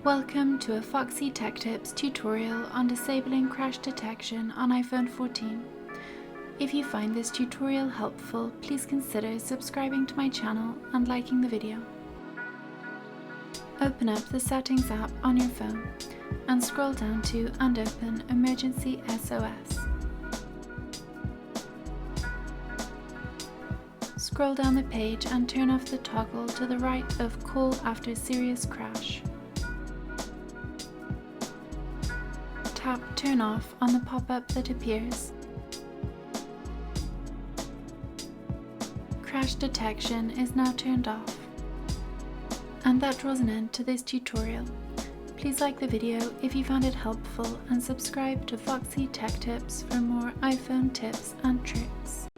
Welcome to a Foxy Tech Tips tutorial on disabling crash detection on iPhone 14. If you find this tutorial helpful, please consider subscribing to my channel and liking the video. Open up the Settings app on your phone and scroll down to and open Emergency SOS. Scroll down the page and turn off the toggle to the right of Call After Serious Crash. Tap Turn Off on the pop-up that appears. Crash detection is now turned off. And that draws an end to this tutorial. Please like the video if you found it helpful and subscribe to Foxy Tech Tips for more iPhone tips and tricks.